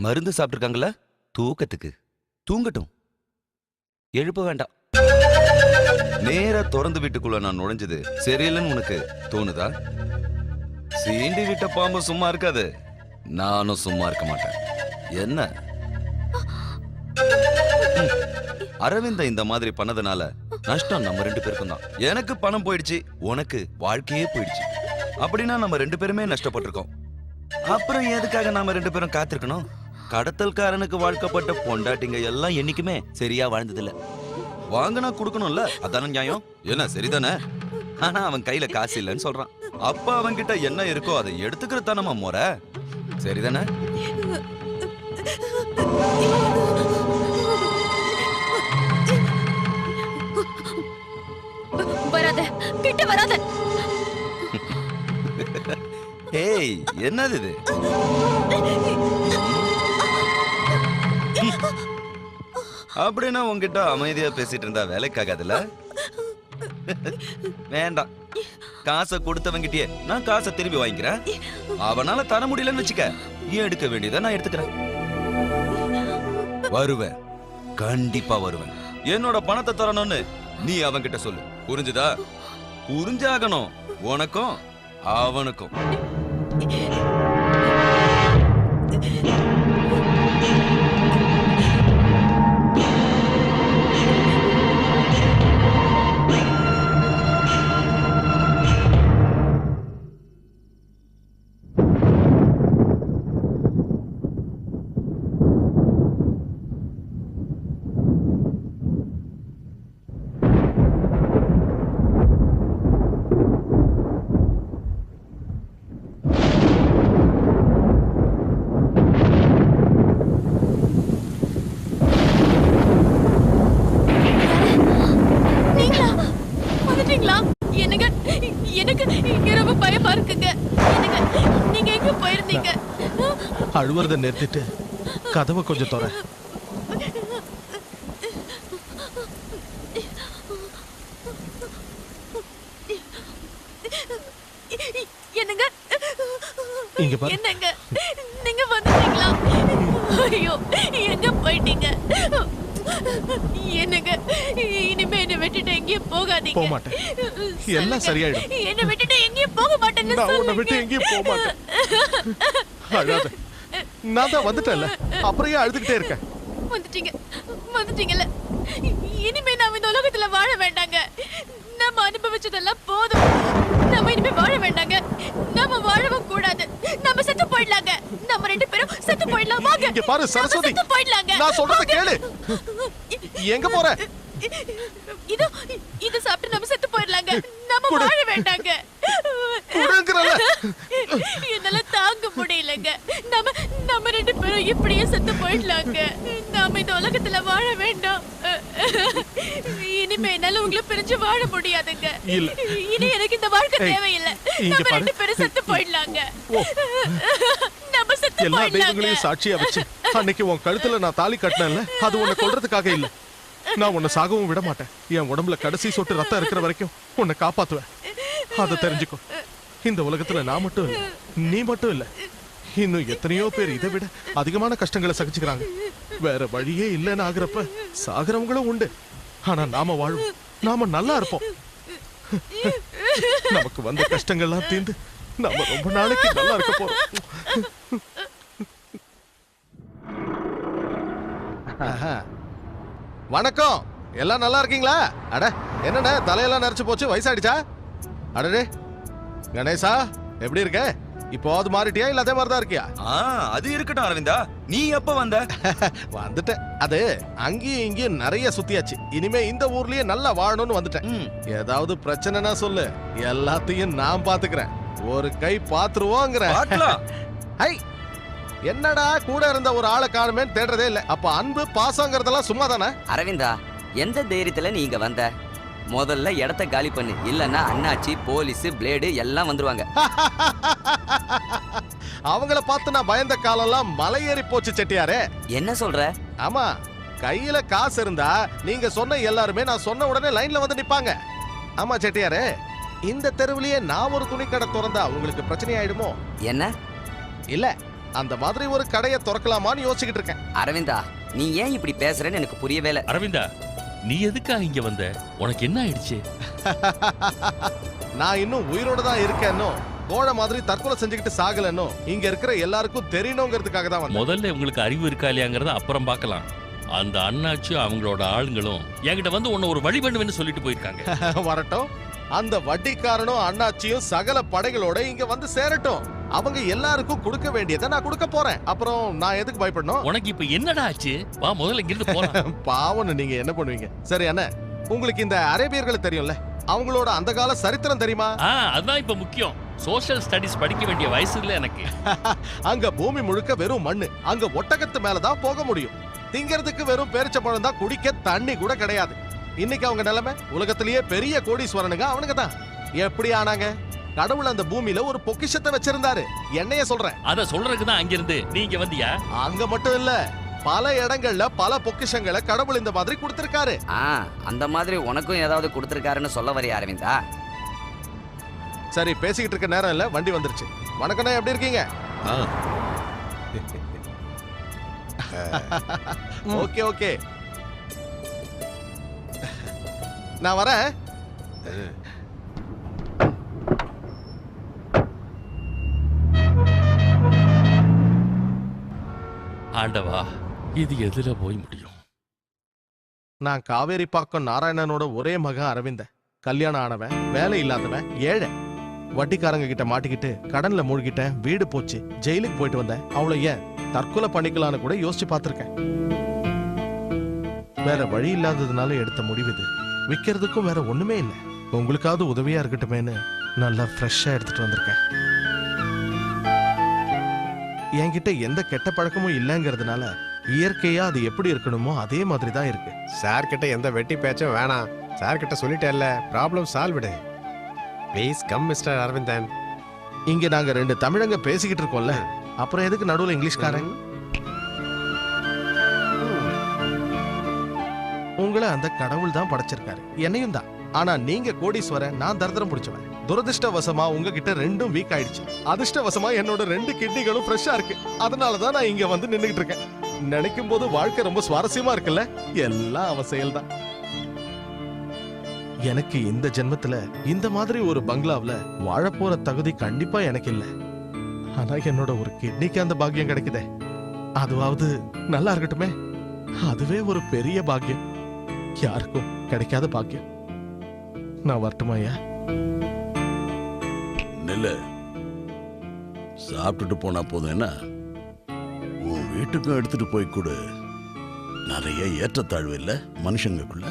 மருந்து சாப்பிட்டுருக்காங்களா? தூக்கத்துக்கு. தூங்கட்டும், எழுப்ப வேண்டாம். நேரா திறந்து வீட்டுக்குள்ள நான் நுழைஞ்சது சரியில்லைன்னு உனக்கு தோணுதா? சீண்டி விட்ட பாம்பு சும்மா இருக்காது, நானும் சும்மா இருக்க மாட்டேன். என்ன அரவிந்த இந்த மாதிரி பண்ணதுனால நஷ்டம் நம்ம 2 பேருக்கும் தான். எனக்கு பணம் போயிடுச்சு, உனக்கு வாழ்க்கையே போயிடுச்சு. அப்படின்னா நம்ம 2 பேருமே நஷ்டப்பட்டிருக்கோம். அப்புறம் எதுக்காக நாம 2 பேரும் காத்திருக்கணும்? கடத்தல்காரனுக்கு வாழ்க்கப்பட்ட பொண்டாட்டிங்க எல்லாம் என்னைக்குமே சரியா வாழ்ந்ததில்ல. வாங்கினா கொடுக்கணும்ல, அதான நியாயம். என்ன சரிதானே? ஆனா அவன் கையில காசு இல்லைன்னு சொல்றான். அப்ப அவன் கிட்ட என்ன இருக்கோ அதை எடுத்துக்கிறதா நம்ம முறை. சரிதானே? வராத, கிட்ட வராத. ஏய், என்னது இது? அப்படின்னா உன்கிட்ட அமைதியா பேசிட்டு இருந்தா வேலைக்காகாதுல? வேண்டாம், காசை கொடுத்தவங்கிட்டே நான் காசை திரும்பி வாங்கிக்கிறேன். அவனால தர முடியலன்னு வச்சுக்க, எடுக்க வேண்டியதை நான் எடுத்துக்கிறேன். வருவேன், கண்டிப்பா வருவேன். என்னோட பணத்தை தரணும்னு நீ அவன்கிட்ட சொல்லு, புரிஞ்சுதா? புரிஞ்சாகணும், உனக்கும் அவனுக்கும். அழுவுறத நிறுத்திட்டு கதவை கொஞ்சம் தர. என்னங்க இங்க பாரு. என்னங்க நீங்க வந்துட்டீங்களா? ஐயோ, எங்க போயிட்டீங்க? என்னங்க இனிமே என்ன விட்டுட்டு எங்கேயும் போகாதீங்க. போக மாட்டேன், எல்லாம் சரியாயிடும். என்ன விட்டுட்டு எங்கேயும் போக மாட்டேன்னு நான் உன்னை விட்டு எங்கேயும் போக மாட்டேன். அழாத, நான் தான் வந்துட்டேன்ல, அப்புறம் ஏன் அழுதுகிட்டே இருக்க? வந்துட்டீங்கல்ல, இனிமே நாம இந்த உலகத்துல வாழ வேண்டாங்க. நம்ம அனுபவிச்சதெல்லாம் போதும். நம்ம இனிமே வாழ வேண்டாங்க. நம்ம வாழவும் கூடாது. நம்ம செத்து போயிடலாங்க. நம்ம 2 பேரும் செத்து போயிடலாம். வாங்க. இங்க பாரு சரஸ்வதி, செத்து போயிடலாங்க. நான் சொல்றத கேளு. எங்க போற? இது சாப்பிட்டு நம்ம செத்து போயிடலாங்க. நம்ம வாழ வேண்டாங்க. என்னால தாங்க முடியலங்க. நம்ம 2 பேரும் இப்படியே செத்து போயிடலாங்க. நாம இந்த உலகத்துல வாழ வேண்டாம். இனிமே என்னால உங்களை பிரிஞ்சு வாழ முடியாதுங்க. இனி எனக்கு இந்த வாழ்க்கை தேவையில்லை. நம்ம 2 பேரும் செத்து போயிடலாங்க. நம்ம செத்து எல்லா போயிடலாங்க. தெய்வங்களையும் சாட்சியா வச்சு அன்னைக்கு உன் கழுத்துல நான் தாலி கட்டினேன்ல, அது உன்னை கொல்றதுக்காக இல்ல. நான் உன்னை சாகவும் விட மாட்டேன். என் உடம்புல கடைசி சொட்டு ரத்தம் இருக்கிற வரைக்கும் உன்னை காப்பாத்துவேன். அதை தெரிஞ்சுக்கோ. இந்த உலகத்துல நான் மட்டும் இல்ல, நீ மட்டும் இல்ல, இன்னும் எத்தனையோ பேர் இதை விட அதிகமான கஷ்டங்களை சகிச்சுக்கிறாங்க. வேற வழியே இல்லைன்னு ஆகுறப்ப சாகிறவங்களும் உண்டு. ஆனா நாம வாழ்வோம், நாம நல்லா இருப்போம். நமக்கு வந்த கஷ்டங்கள்லாம் தீர்ந்து நம்ம ரொம்ப நாளைக்கு நல்லா இருக்க போறோம். வணக்கம், எல்லாம் நல்லா இருக்கீங்களா? அட என்னண்ணே தலையெல்லாம் நரைச்சு போச்சு, வயசாயிடுச்சா? அடடே கணேசா, எப்படி இருக்க? இப்போது மாறிட்டியா இல்ல அதே மாதிரிதான் இருக்கியா? அது இருக்கட்டும் அரவிந்தா, நீ எப்ப வந்த? வந்துட்டேன். அது அங்கேயும் இங்கேயும் நிறைய சுத்தியாச்சு. இனிமே இந்த ஊர்லயே நல்லா வாழணும்னு வந்துட்டேன். ஏதாவது பிரச்சனைனா சொல்லு, எல்லாத்தையும் நான் பாத்துக்கிறேன். ஒரு கை பாத்துருவோங்கிற. ஹை, என்னடா கூட இருந்த ஒரு ஆளை காணுமேன்னு தேடுறதே இல்ல. அப்ப அன்பு பாசங்கிறதெல்லாம் சும்மா தானே? அரவிந்தா, எந்த தைரியத்துல நீங்க வந்த? முதல்ல இடத்த காலி பண்ணு, இல்லன்னா அண்ணாச்சி, போலீஸ், பிளேடு எல்லாம் வந்துருவாங்க. அவங்கள பார்த்து நான் பயந்த காலெல்லாம் மலையேறி போச்சு செட்டியாரே. என்ன சொல்ற? ஆமா, கையில காசு இருந்தா நீங்க சொன்ன எல்லாருமே நான் சொன்ன உடனே லைன்ல வந்து நிப்பாங்க. ஆமா செட்டியாரே, இந்த தெருவிலேயே நான் ஒரு துணி கடை திறந்தா உங்களுக்கு பிரச்சனை ஆயிடுமோ? என்ன? இல்ல, அந்த மாதிரி ஒரு கடையை திறக்கலாமான்னு யோசிச்சுக்கிட்டு இருக்கேன். அரவிந்தா, நீ ஏன் இப்படி பேசுறேன்னு எனக்கு புரியவே இல்லை. அரவிந்தா, நீ எதுக்காக இங்க வந்த? உனக்கு என்ன ஆயிடுச்சு? நான் இன்னும் உயிரோட தான் இருக்கேன்னோ, கோழ மாதிரி தற்கொலை செஞ்சுக்கிட்டு சாகலன்னோ இங்க இருக்கிற எல்லாருக்கும் தெரியணுங்கிறதுக்காக தான் வந்தேன். முதல்ல உங்களுக்கு அறிவு இருக்கா இல்லையாங்கிறத அப்புறம் பார்க்கலாம். அந்த அண்ணாச்சும் அவங்களோட ஆளுங்களும் என்கிட்ட வந்து உன்னை ஒரு வழி பண்ணுவேன்னு சொல்லிட்டு போயிருக்காங்க. வரட்டும். அந்த வட்டிக்காரனும் அண்ணாச்சியும் சகல படைகளோட இங்க வந்து சேரட்டும். அவங்க எல்லாருக்கும் கொடுக்க வேண்டியதை நான் கொடுக்க போறேன். அப்புறம் நான் எதுக்கு பயப்படணும்? உனக்கு இப்ப என்னடா ஆச்சு? வா முதல்ல இங்கிருந்து போலாம். பாவன்னு நீங்க என்ன பண்ணுவீங்க? சரி அண்ணா, உங்களுக்கு இந்த அரேபியர்களை தெரியும்ல, அவங்களோட அந்த கால சரித்திரம் தெரியுமா? அதான் இப்ப முக்கியம். சோஷியல் ஸ்டடிஸ் படிக்க வேண்டிய வயசு இல்ல எனக்கு. அங்க பூமி முழுக்க வெறும் மண்ணு. அங்க ஒட்டகத்து மேலதான் போக முடியும். திங்கிறதுக்கு வெறும் பேரிச்சப்பழம் தான், குடிக்க தண்ணி கூட கிடையாது. இன்னைக்கு அவங்க நிலைமை உலகத்திலேயே பெரிய கோடீஸ்வரனுங்க அவனுங்க தான். எப்படி ஆனாங்க? கடவுள் அந்த பூமியில ஒரு பொக்கிஷத்தை வச்சிருந்தாரு. என்னைய சொல்றேன். அத சொல்றதுக்கு தான் அங்கிருந்து நீங்க வந்தியா? அங்க மட்டும் இல்ல, பல இடங்கள்ல பல பொக்கிஷங்களை கடவுள் இந்த மாதிரி கொடுத்திருக்காரு. அந்த மாதிரி உனக்கும் ஏதாவது கொடுத்திருக்காருன்னு சொல்ல வரையா அரவிந்தா? சரி, பேசிக்கிட்டு இருக்க நேரம் இல்ல, வண்டி வந்துருச்சு. வணக்கண்ணா, எப்படி இருக்கீங்க? ஓகே ஓகே, நான் வரேன். ஆண்டவா, இது எதுல போய் முடியும்? நான் காவேரி பாக்கம் நாராயணனோட ஒரே மகன் அரவிந்தன். கல்யாணம் ஆனவன், வேலை இல்லாதவன், ஏழை. வட்டிக்காரங்க கிட்ட மாட்டிக்கிட்டு கடன்ல மூழ்கிட்டேன். வீடு போச்சு, ஜெயிலுக்கு போயிட்டு வந்தேன். அவளை ஏன் தற்கொலை பண்ணிக்கலான்னு கூட யோசிச்சு பார்த்திருக்கேன். வேற வழி இல்லாததுனால எடுத்த முடிவு இது. விக்கிறதுக்கும் வேற ஒண்ணுமே இல்லை. உங்களுக்காவது உதவியா இருக்கட்டுமேன்னு நல்லா ஃப்ரெஷ்ஷா எடுத்துட்டு வந்திருக்கேன். என்கிட்ட எந்த கெட்ட பழக்கமும் இல்லைங்கிறதுனால இயற்கையா அது எப்படி இருக்கணுமோ அதே மாதிரி தான் இருக்கு. சார் கிட்ட எந்த வெட்டி பேச்சும் வேணாம். சார் கிட்ட சொல்லிட்டேல்ல, problem solved. Please come mister Aravindan. இங்க நாங்க ரெண்டு தமிழங்க பேசிக்கிட்டு இருக்கோம்ல, அப்புறம் எதுக்கு நடுவுல இங்கிலீஷ்காரன்? உங்களை அந்த கடவுள் தான் படைச்சிருக்காரு, என்னையும் தான். ஆனா நீங்க கோடீஸ்வரன், நான் தரித்திரம் பிடிச்சவன். துரதிருஷ்டவசமா உங்ககிட்ட ரெண்டும் வீக் ஆயிடுச்சு. அதிர்ஷ்டவசமா என்னோட 2 கிட்னிகளும் ஃப்ரெஷ்ஷா இருக்கு. அதனாலதான் நான் இங்க வந்து நின்னுகிட்டு இருக்கேன். நினைக்கும் போது வாழ்க்கை ரொம்ப சுவாரஸ்யமா இருக்குல்ல. எல்லாம் அவ செயல்தான். எனக்கு இந்த ஜென்மத்துல இந்த மாதிரி ஒரு பங்களாவ்ல வாழப்போற தகுதி கண்டிப்பா எனக்கு இல்ல. ஆனா என்னோட ஒரு கிட்னிக்கு அந்த பாக்கியம் கிடைக்குதே, அதுவாவது நல்லா இருக்கட்டுமே. அதுவே ஒரு பெரிய பாக்கியம், யாருக்கும் கிடைக்காத பாக்கியம். நான் வரட்டுமா ஐயா? நெல்ல சாப்பிட்டுட்டு போனா போதும். என்ன உன் வீட்டுக்கும் எடுத்துட்டு போய் கொடு. நிறைய ஏற்றத்தாழ்வு இல்ல மனுஷங்களுக்குள்ள.